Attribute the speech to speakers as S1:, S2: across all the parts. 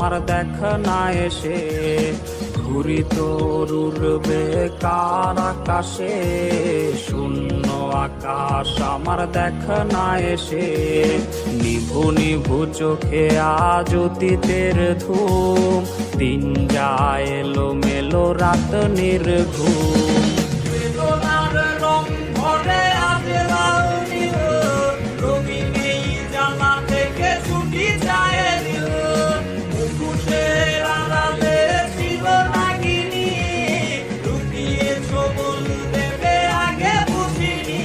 S1: আমার দেখা না এসে, ঘুরি তরুর বেকার আকাশে, শূন্য আকাশ আমার দেখা না এসে, নিভু নিভু চোখে আজ অতীতের ধূম, দিন যায় এলো মেলো রাত নির্ঘুম। বেদনার রং ভরে আজ লাল নীল, রঙিন এই জানা থেকে ছুটি যায় নীল, মুখোশের আড়ালে ছিল নাগিনী, লুকিয়েছ বলতে আগে বুঝিনি।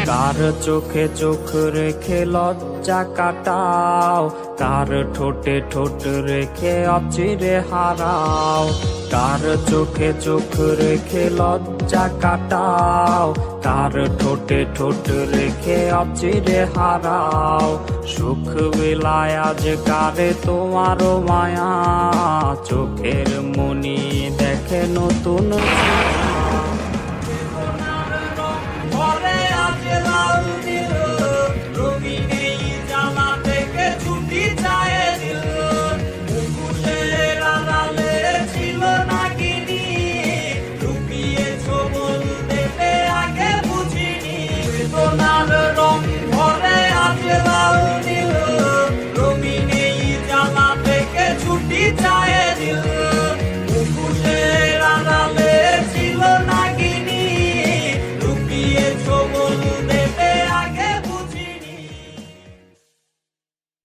S1: কার চোখে চোখ রেখে লজ্জা কাটাও, কার ঠোঁটে ঠোঁট রেখে অচিরে হারাও, কার চোখে চোখ রেখে লজ্জা কাটাও, কার ঠোঁটে ঠোঁট রেখে অচিরে হারাও, সুখ বিলায় আজ কারে তোমারও মায়া, চোখের মনি দেখে নতুন রং ভরে আজ লাল নীল, রঙিন এই জ্বালা থেকে ছুটি চায়।